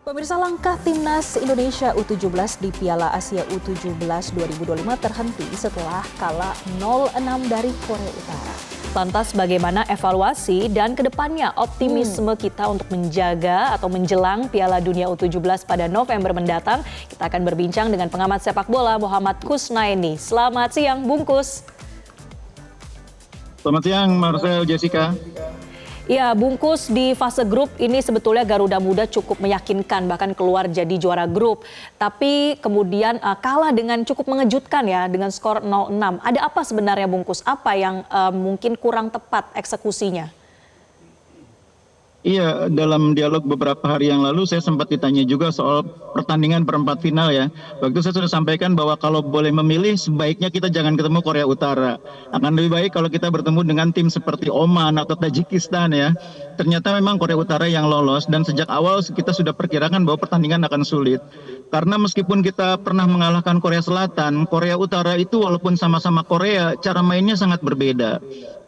Pemirsa, langkah timnas Indonesia U17 di Piala Asia U17 2025 terhenti setelah kalah 0-6 dari Korea Utara. Lantas bagaimana evaluasi dan kedepannya optimisme kita untuk menjaga atau menjelang Piala Dunia U17 pada November mendatang? Kita akan berbincang dengan pengamat sepak bola Muhammad Kusnaini. Selamat siang, Bungkus. Selamat siang, Marcel, Jessica. Ya, Bungkus, di fase grup ini sebetulnya Garuda Muda cukup meyakinkan, bahkan keluar jadi juara grup. Tapi kemudian kalah dengan cukup mengejutkan ya, dengan skor 0-6. Ada apa sebenarnya, Bungkus? Apa yang mungkin kurang tepat eksekusinya? Iya, dalam dialog beberapa hari yang lalu saya sempat ditanya juga soal pertandingan perempat final ya. Waktu itu saya sudah sampaikan bahwa kalau boleh memilih sebaiknya kita jangan ketemu Korea Utara. Akan lebih baik kalau kita bertemu dengan tim seperti Oman atau Tajikistan ya. Ternyata memang Korea Utara yang lolos dan sejak awal kita sudah perkirakan bahwa pertandingan akan sulit. Karena meskipun kita pernah mengalahkan Korea Selatan, Korea Utara itu walaupun sama-sama Korea, cara mainnya sangat berbeda.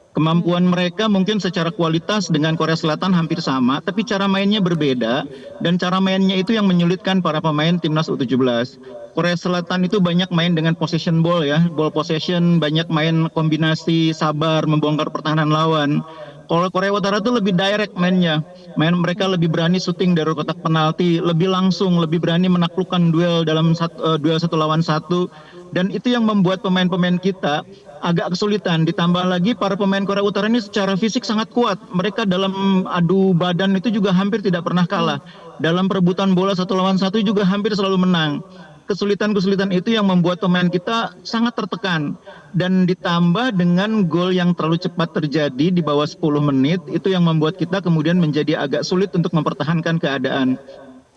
Kemampuan mereka mungkin secara kualitas dengan Korea Selatan hampir sama, tapi cara mainnya berbeda dan cara mainnya itu yang menyulitkan para pemain timnas U17. Korea Selatan itu banyak main dengan possession ball ya, ball possession, banyak main kombinasi sabar, membongkar pertahanan lawan. Kalau Korea Utara itu lebih direct mainnya, mereka lebih berani syuting dari kotak penalti, lebih langsung, lebih berani menaklukkan duel dalam duel satu lawan satu, dan itu yang membuat pemain-pemain kita agak kesulitan. Ditambah lagi para pemain Korea Utara ini secara fisik sangat kuat. Mereka dalam adu badan itu juga hampir tidak pernah kalah. Dalam perebutan bola satu lawan satu juga hampir selalu menang. Kesulitan-kesulitan itu yang membuat pemain kita sangat tertekan. Dan ditambah dengan gol yang terlalu cepat terjadi di bawah 10 menit, itu yang membuat kita kemudian menjadi agak sulit untuk mempertahankan keadaan.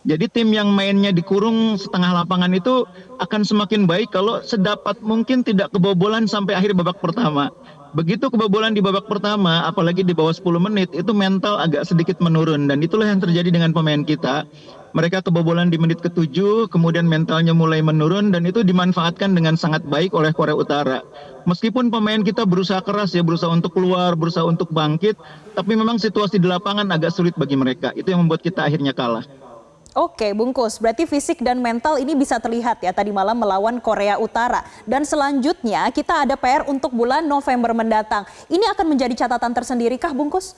Jadi tim yang mainnya dikurung setengah lapangan itu akan semakin baik kalau sedapat mungkin tidak kebobolan sampai akhir babak pertama. Begitu kebobolan di babak pertama, apalagi di bawah 10 menit, itu mental agak sedikit menurun. Dan itulah yang terjadi dengan pemain kita. Mereka kebobolan di menit ke-7, kemudian mentalnya mulai menurun, dan itu dimanfaatkan dengan sangat baik oleh Korea Utara. Meskipun pemain kita berusaha keras ya, berusaha untuk keluar, berusaha untuk bangkit, tapi memang situasi di lapangan agak sulit bagi mereka. Itu yang membuat kita akhirnya kalah. Oke, Bungkus, berarti fisik dan mental ini bisa terlihat ya tadi malam melawan Korea Utara. Dan selanjutnya kita ada PR untuk bulan November mendatang. Ini akan menjadi catatan tersendiri kah, Bungkus?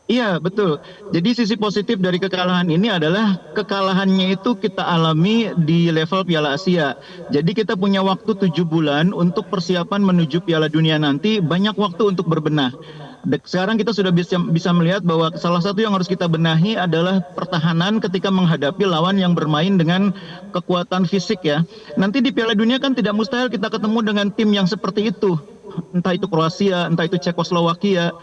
Iya, betul. Jadi sisi positif dari kekalahan ini adalah kekalahannya itu kita alami di level Piala Asia. Jadi kita punya waktu 7 bulan untuk persiapan menuju Piala Dunia nanti, banyak waktu untuk berbenah. Sekarang kita sudah bisa melihat bahwa salah satu yang harus kita benahi adalah pertahanan ketika menghadapi lawan yang bermain dengan kekuatan fisik ya. Nanti di Piala Dunia kan tidak mustahil kita ketemu dengan tim yang seperti itu. Entah itu Kroasia, entah itu Cekoslowakia,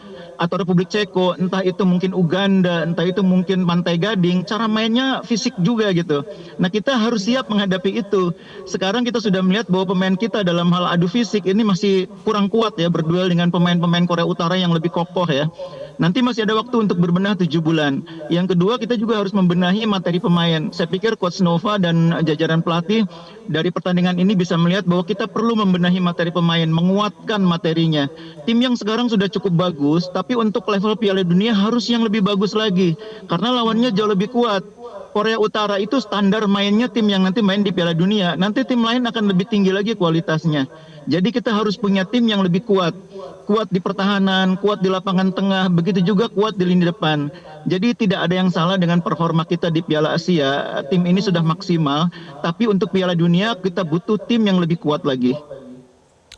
atau Republik Ceko, entah itu mungkin Uganda, entah itu mungkin Pantai Gading, cara mainnya fisik juga gitu. Nah, kita harus siap menghadapi itu. Sekarang kita sudah melihat bahwa pemain kita dalam hal adu fisik ini masih kurang kuat ya, berduel dengan pemain-pemain Korea Utara yang lebih kokoh ya. Nanti masih ada waktu untuk berbenah 7 bulan. Yang kedua, kita juga harus membenahi materi pemain. Saya pikir Coach Nova dan jajaran pelatih dari pertandingan ini bisa melihat bahwa kita perlu membenahi materi pemain, menguatkan materinya. Tim yang sekarang sudah cukup bagus, tapi untuk level Piala Dunia harus yang lebih bagus lagi. Karena lawannya jauh lebih kuat. Korea Utara itu standar mainnya tim yang nanti main di Piala Dunia. Nanti tim lain akan lebih tinggi lagi kualitasnya. Jadi kita harus punya tim yang lebih kuat. Kuat di pertahanan, kuat di lapangan tengah, begitu juga kuat di lini depan. Jadi tidak ada yang salah dengan performa kita di Piala Asia. Tim ini sudah maksimal, tapi untuk Piala Dunia kita butuh tim yang lebih kuat lagi.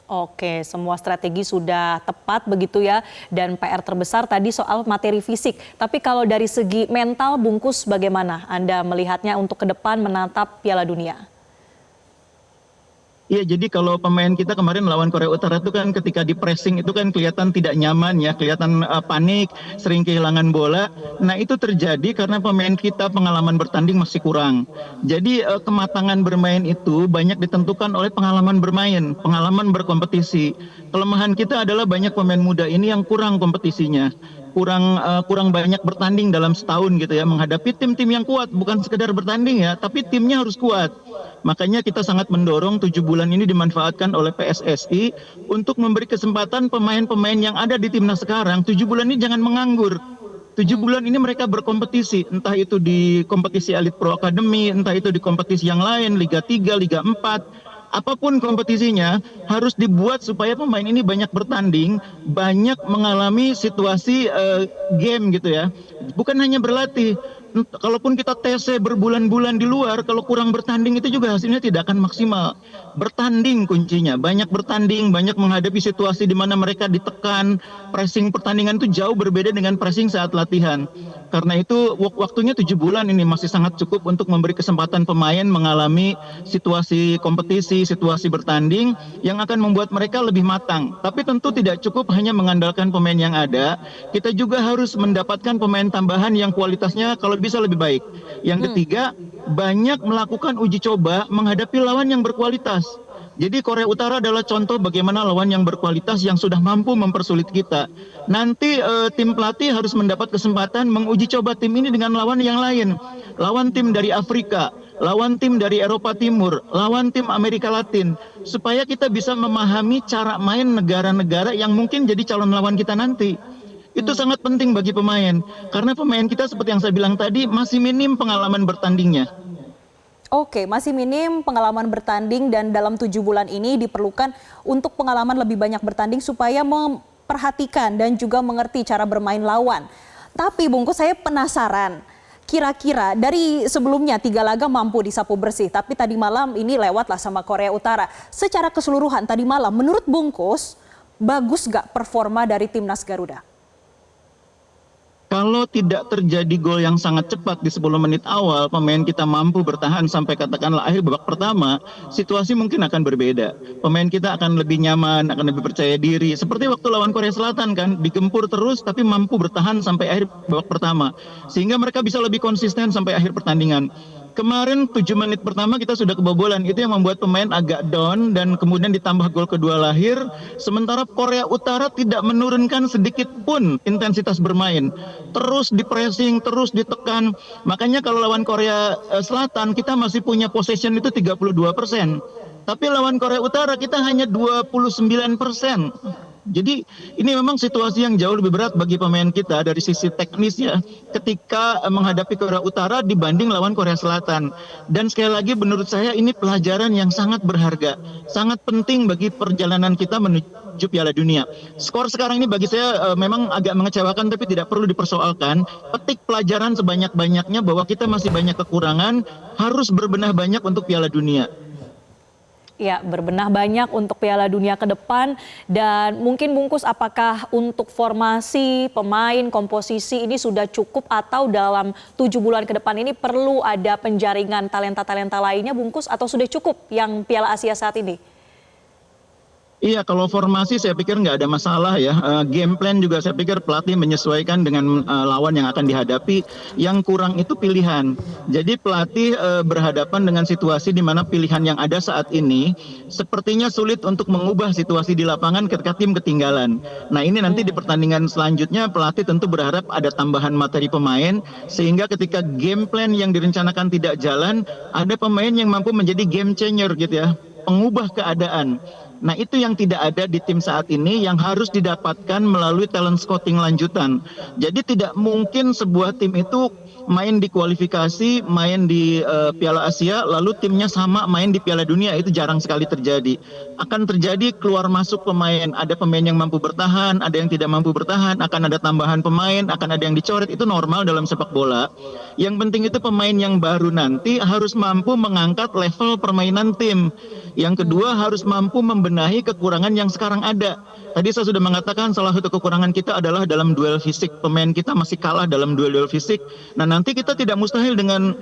Oke, semua strategi sudah tepat begitu ya. Dan PR terbesar tadi soal materi fisik. Tapi kalau dari segi mental, Bungkus, bagaimana Anda melihatnya untuk ke depan menatap Piala Dunia? Iya, jadi kalau pemain kita kemarin melawan Korea Utara itu kan ketika di pressing itu kan kelihatan tidak nyaman ya, kelihatan panik, sering kehilangan bola. Nah, itu terjadi karena pemain kita pengalaman bertanding masih kurang. Jadi kematangan bermain itu banyak ditentukan oleh pengalaman bermain, pengalaman berkompetisi. Kelemahan kita adalah banyak pemain muda ini yang kurang kompetisinya. Kurang banyak bertanding dalam setahun gitu ya, menghadapi tim-tim yang kuat, bukan sekedar bertanding ya, tapi timnya harus kuat. Makanya kita sangat mendorong 7 bulan ini dimanfaatkan oleh PSSI untuk memberi kesempatan pemain-pemain yang ada di timnas sekarang 7 bulan ini jangan menganggur. 7 bulan ini mereka berkompetisi, entah itu di kompetisi Elite Pro Academy, entah itu di kompetisi yang lain, Liga 3, Liga 4, apapun kompetisinya harus dibuat supaya pemain ini banyak bertanding, banyak mengalami situasi game gitu ya. Bukan hanya berlatih. Kalaupun kita TC berbulan-bulan di luar, kalau kurang bertanding itu juga hasilnya tidak akan maksimal. Bertanding kuncinya, banyak bertanding, banyak menghadapi situasi di mana mereka ditekan, pressing pertandingan itu jauh berbeda dengan pressing saat latihan. Karena itu waktunya 7 bulan ini masih sangat cukup untuk memberi kesempatan pemain mengalami situasi kompetisi, situasi bertanding yang akan membuat mereka lebih matang. Tapi tentu tidak cukup hanya mengandalkan pemain yang ada, kita juga harus mendapatkan pemain tambahan yang kualitasnya kalau bisa lebih baik. Yang ketiga, banyak melakukan uji coba menghadapi lawan yang berkualitas. Jadi Korea Utara adalah contoh bagaimana lawan yang berkualitas yang sudah mampu mempersulit kita. Nanti tim pelatih harus mendapat kesempatan menguji coba tim ini dengan lawan yang lain. Lawan tim dari Afrika, lawan tim dari Eropa Timur, lawan tim Amerika Latin. Supaya kita bisa memahami cara main negara-negara yang mungkin jadi calon lawan kita nanti. Itu sangat penting bagi pemain. Karena pemain kita seperti yang saya bilang tadi masih minim pengalaman bertandingnya. Oke, masih minim pengalaman bertanding dan dalam 7 bulan ini diperlukan untuk pengalaman lebih banyak bertanding supaya memperhatikan dan juga mengerti cara bermain lawan. Tapi Bungkus, saya penasaran, kira-kira dari sebelumnya 3 laga mampu disapu bersih, tapi tadi malam ini lewatlah sama Korea Utara. Secara keseluruhan tadi malam, menurut Bungkus, bagus gak performa dari timnas Garuda? Kalau tidak terjadi gol yang sangat cepat di 10 menit awal, pemain kita mampu bertahan sampai katakanlah akhir babak pertama, situasi mungkin akan berbeda. Pemain kita akan lebih nyaman, akan lebih percaya diri. Seperti waktu lawan Korea Selatan kan, digempur terus tapi mampu bertahan sampai akhir babak pertama. Sehingga mereka bisa lebih konsisten sampai akhir pertandingan. Kemarin 7 menit pertama kita sudah kebobolan, itu yang membuat pemain agak down dan kemudian ditambah gol kedua lahir. Sementara Korea Utara tidak menurunkan sedikit pun intensitas bermain. Terus dipressing, terus ditekan. Makanya kalau lawan Korea Selatan kita masih punya possession itu 32%. Tapi lawan Korea Utara kita hanya 29%. Jadi ini memang situasi yang jauh lebih berat bagi pemain kita dari sisi teknis ya, ketika menghadapi Korea Utara dibanding lawan Korea Selatan. Dan sekali lagi menurut saya ini pelajaran yang sangat berharga, sangat penting bagi perjalanan kita menuju Piala Dunia. Skor sekarang ini bagi saya memang agak mengecewakan tapi tidak perlu dipersoalkan. Petik pelajaran sebanyak-banyaknya bahwa kita masih banyak kekurangan, harus berbenah banyak untuk Piala Dunia. Ya, berbenah banyak untuk Piala Dunia ke depan. Dan mungkin Bungkus, apakah untuk formasi, pemain, komposisi ini sudah cukup atau dalam 7 bulan ke depan ini perlu ada penjaringan talenta-talenta lainnya Bungkus, atau sudah cukup yang Piala Asia saat ini? Iya, kalau formasi saya pikir nggak ada masalah ya. Game plan juga saya pikir pelatih menyesuaikan dengan lawan yang akan dihadapi. Yang kurang itu pilihan. Jadi pelatih berhadapan dengan situasi di mana pilihan yang ada saat ini sepertinya sulit untuk mengubah situasi di lapangan ketika tim ketinggalan. Nah ini nanti di pertandingan selanjutnya pelatih tentu berharap ada tambahan materi pemain sehingga ketika game plan yang direncanakan tidak jalan, ada pemain yang mampu menjadi game changer gitu ya, pengubah keadaan. Nah itu yang tidak ada di tim saat ini yang harus didapatkan melalui talent scouting lanjutan. Jadi tidak mungkin sebuah tim itu main di kualifikasi, main di Piala Asia, lalu timnya sama main di Piala Dunia, itu jarang sekali terjadi. Akan terjadi keluar masuk pemain, ada pemain yang mampu bertahan, ada yang tidak mampu bertahan, akan ada tambahan pemain, akan ada yang dicoret, itu normal dalam sepak bola. Yang penting itu pemain yang baru nanti harus mampu mengangkat level permainan tim. Yang kedua harus mampu membenahi kekurangan yang sekarang ada. Tadi saya sudah mengatakan salah satu kekurangan kita adalah dalam duel fisik. Pemain kita masih kalah dalam duel-duel fisik. Nah nanti kita tidak mustahil dengan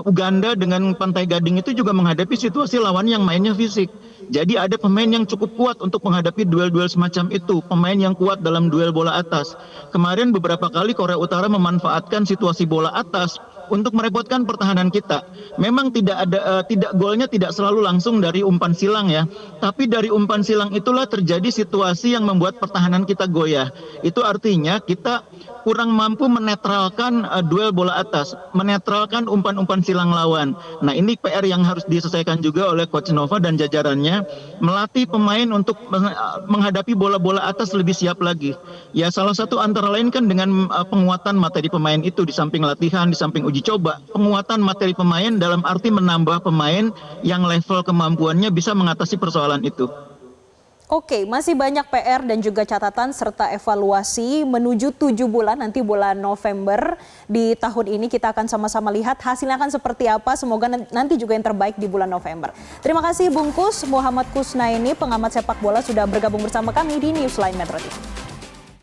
Uganda, dengan Pantai Gading itu juga menghadapi situasi lawan yang mainnya fisik. Jadi ada pemain yang cukup kuat untuk menghadapi duel-duel semacam itu. Pemain yang kuat dalam duel bola atas. Kemarin beberapa kali Korea Utara memanfaatkan situasi bola atas untuk merepotkan pertahanan kita. Memang tidak golnya tidak selalu langsung dari umpan silang ya, tapi dari umpan silang itulah terjadi situasi yang membuat pertahanan kita goyah. Itu artinya kita kurang mampu menetralkan duel bola atas, menetralkan umpan-umpan silang lawan. Nah, ini PR yang harus diselesaikan juga oleh Coach Nova dan jajarannya, melatih pemain untuk menghadapi bola-bola atas lebih siap lagi. Ya, salah satu antara lain kan dengan penguatan materi pemain itu, di samping latihan, di samping uji coba, penguatan materi pemain dalam arti menambah pemain yang level kemampuannya bisa mengatasi persoalan itu. Oke, masih banyak PR dan juga catatan serta evaluasi menuju 7 bulan, nanti bulan November di tahun ini kita akan sama-sama lihat hasilnya akan seperti apa. Semoga nanti juga yang terbaik di bulan November. Terima kasih Bungkus Muhammad Kusnaini, pengamat sepak bola sudah bergabung bersama kami di Newsline Metro TV.